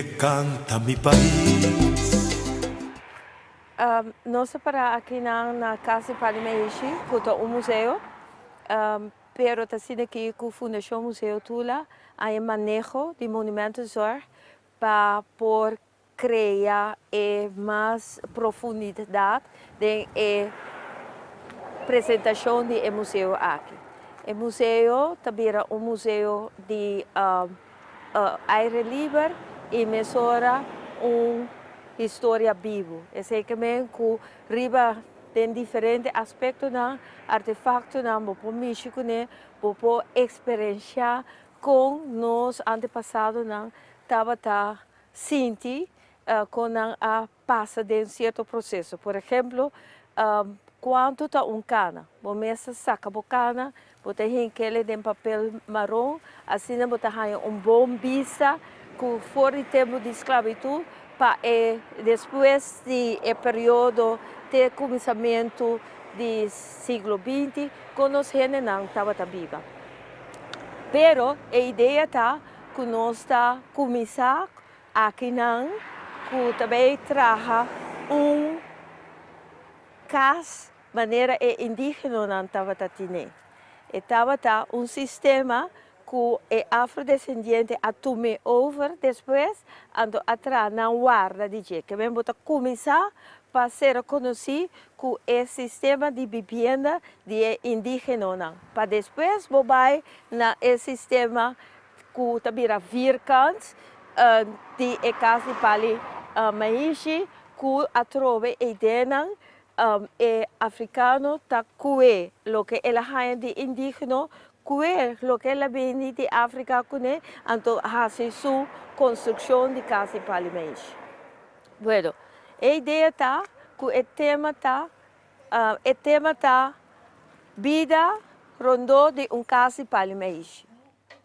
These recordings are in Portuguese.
que canta mi país. Nós para aqui na Casa Palimeishi, que um museu, pero assim aqui com a Fundação Museu Tula, há um manejo de monumentos para por criar mais profundidade de apresentação do museu aqui. O museu também é um museu de aire livre e mesura história viva. É que também que riba tem diferentes aspectos na artefatos na bopo místico né, bopo experienciar com nos antepassados na tava senti com a passa de certo processo. Por exemplo, quando está cana, você saca a cana, você enquele de papel marrom, assim você tem bom vista que fora de tempo de escravidão, para depois do período de começamento do século XX, quando os gente não estava viva. Pero a ideia está que nós está começar aqui não, que também traga cas maneira indígena não estava tine. Estava sistema que é afrodescendente a tomar over depois ando atrás na guarda de que vem botar começar para ser conhecido que é sistema de vivenda de indígena não. Para depois vai na sistema que também virkant de casa de pali maishi que atrove a ideia é africano tá cué lo que ela haja de indígena cué lo que ela vem de África cuné então hace su construção de casa e palimentos. Bueno, a ideia tá que o tema tá vida rondou de casa e palimentos.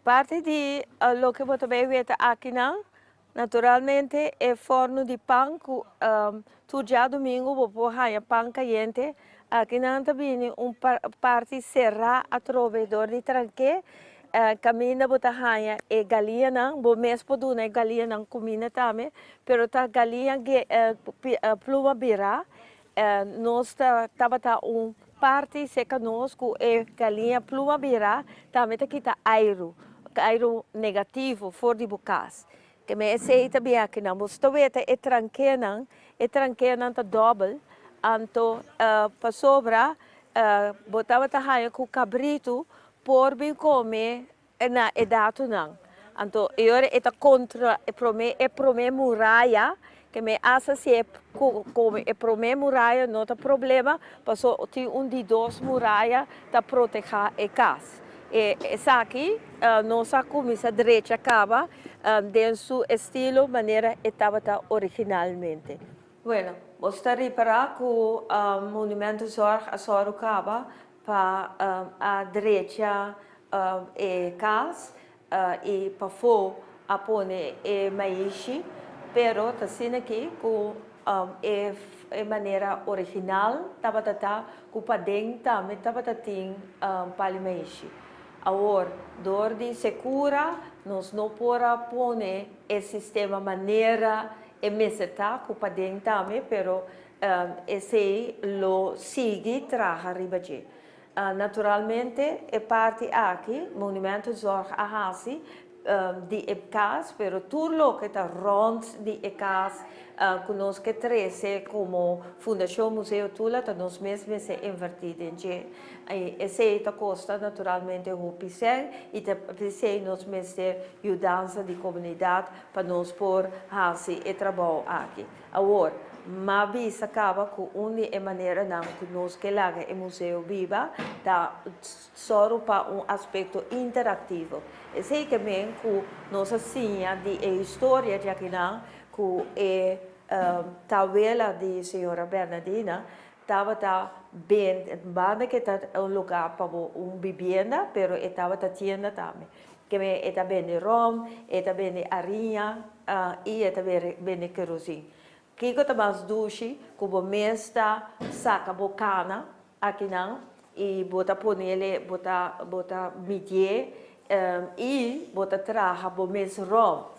Parte de lo que você vai ver aqui não naturalmente é forno de pão que todo dia domingo vou pôr pão caliente. Aqui não também parte serra através de tranque. Caminha bota raia e galinha não, vou mesmo do né galinha não comina também, pero tá galinha pluma bira, nós tava parte seca nós que é galinha pluma bira, também tá kita airo negativo fora de bocas. Que me aceita bem aqui não, mas talvez é tranqueira não tá double, então para sobra botava tá raia com cabrito por bem comer na edade não. Então eu é contra é prome muralha que me acha se é como é prome muralha não tem problema, passou tem de dois muralha para proteger a casa. Essa aqui, nossa comida direita acaba dentro seu estilo, maneira estava originalmente. Bueno, você reparar que o monumento a Sorocaba para a direita é casa e para fora a pôr é maishi, pero tá sendo aqui que é maneira original, estava com para dentro também estava tem palimeishi. Agora, dor de segura, nós não podemos pôr esse sistema maneira e mesetar para dentro também, pero esse lo sigue traga arriba de. Naturalmente, é parte aqui, monumento Zorg Ahasi, de EPCAS, pero tudo que está rond de EPCAS, conosco que trece como Fundação Museu Tula, está nos mesmos se invertido em que esse custa naturalmente o PICEL e PICEL nos mesmos ajudança de comunidade para nos pôr assim e trabalho aqui. Agora, mas acaba com uma maneira não que nós que lá é museu viva dá só para aspecto interativo. E sei que bem que nossa sinha de história de aqui não que é tabela de senhora Bernardina estava bem banda que está lugar para vivenda, pero estava tienda também. Que é também de rum, é também de arinha e é também de querosene. Que eu também duche, como mesta saca bocana aqui não e bota ponele, bota medir e bota traga bo mes rom.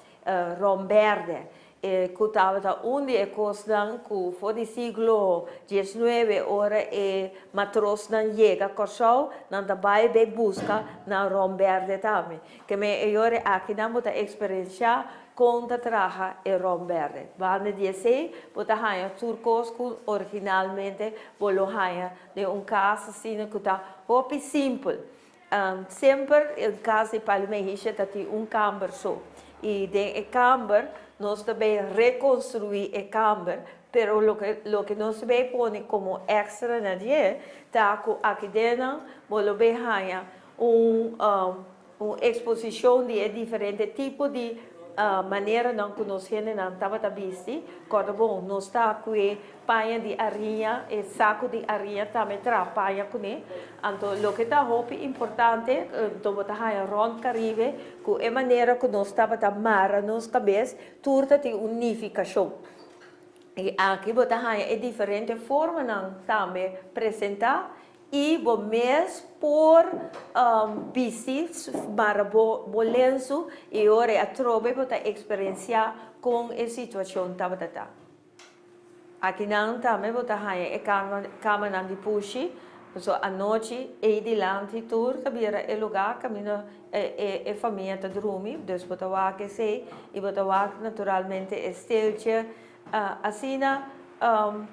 rom verde. Que estava onde é coisa que foi do século XIX, ora é matros não chega a Corsol, não vai bem busca na rom verde também. Que me agora aqui não vou experienciar conta traja e rom verde. Vale dizer, bota haia turcos que originalmente bolo haia de caso assim que está hopi simples. Sempre em caso de Palmeiras tem câmara só. E de câmara nós também reconstruir a câmara, pero lo que nós também põe como extra na dia, tá que aqui dentro bolo bem haia uma exposição de diferentes tipos de maneira não que nós não estava visto, quando bom nós está com paia de areia e saco de areia também paia com ele, então o que está muito importante, então botar a ron Caribe, que é maneira que nós estava a mar nos cabeça, turta de unificação. E aqui botar a diferente forma não também apresentar e o mês por visitas para o lenço e ora a trobe para experienciar com a situação tava tá. Aqui não também botar a cama de puxi, so a noite e dilante tour tabira é lugar caminho é família tá dormir, depois botar o que sei e botar o naturalmente estelche assim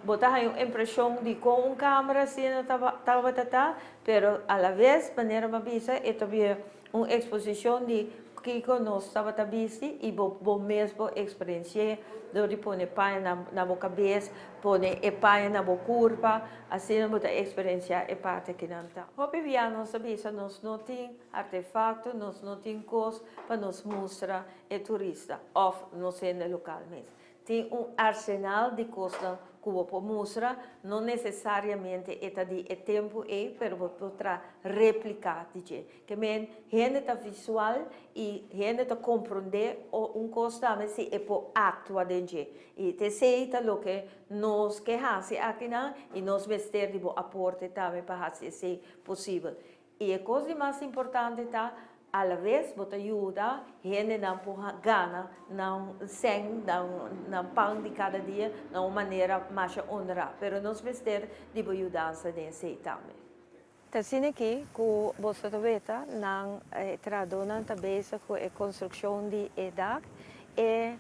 botar uma impressão de com uma câmera assim estava tá, pero a la vez maneira mabisa é também uma exposição de que nós estava visto e bom mesmo experiência de pôr pai na boca cabeça, pôr pai na boca curva, assim não botar experiência é parte que não está. Hoje viamos sabia nós não tem artefato, nós não tem coisa para nos mostrar é turista, ou nós é no local mesmo. Tem arsenal de coisas que você mostra, não necessariamente é tempo, mas você pode replicar. Que men gente está visual e gente está compreender coisa também se é por actuar dentro. E te sei o que nós queremos aqui e nós vestir de aporte também para fazer ser possível. E a coisa mais importante está a la vez, você ajuda gente não porra gana, não sem, não pão de cada dia, de uma maneira mais honrada. Mas nós vestir de ajudar nesse também. Assim aqui, que você vê, não traduzem também com a construção de EDAC, e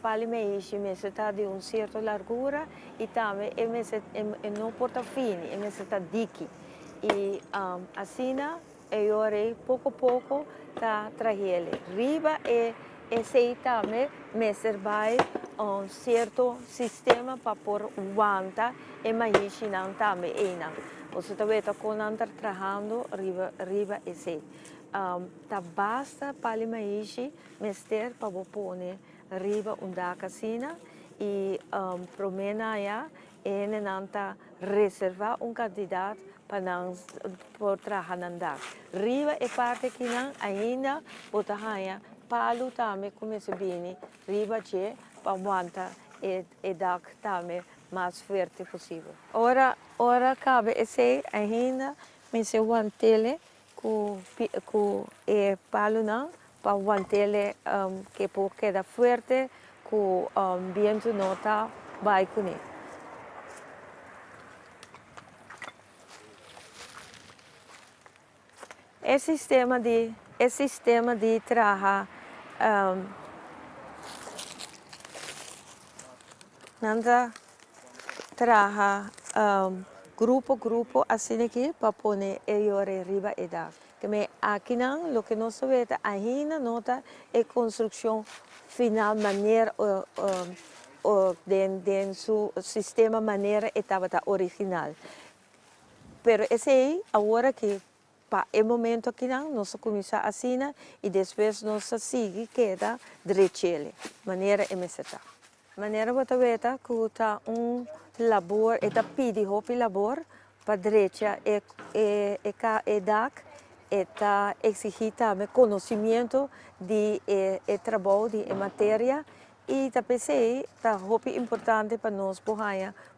Palmeiras está de uma certa largura e também não porta fine, está dique. E assim, eu pouco a pouco está trazendo riba e esse também me serve certo sistema para pôr aguanta e mais não também você também está trabalhando riba esse tá basta para mais mester para pôr riba da casina e promena já e não está reservar candidato para não trabalhar. Riba é parte que não ainda bota raia palo também começa bem riba che para aguentar e dar também mais forte possível. Ora cabe esse ainda me se aguantele com e palo não para aguantele que por queda forte com viento nota vai com ele. Esse sistema de trabalho nanda trabalha grupo assim aqui para pôr ele riba e dar. Que aqui não, o que nós sabemos ainda nota é construção final maneira dentro seu sistema maneira estava original. Pero esse aí agora que para o momento que nós começamos assim e depois nós seguimos queda direito maneira MST. Maneira você vê que está labor, está pedindo labor para direita e DAC está exigir também conhecimento de trabalho de matéria e também está muito importante para nós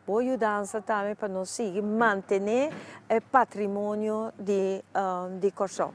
boa ajudança também para nós seguir manter o patrimônio de Corsol.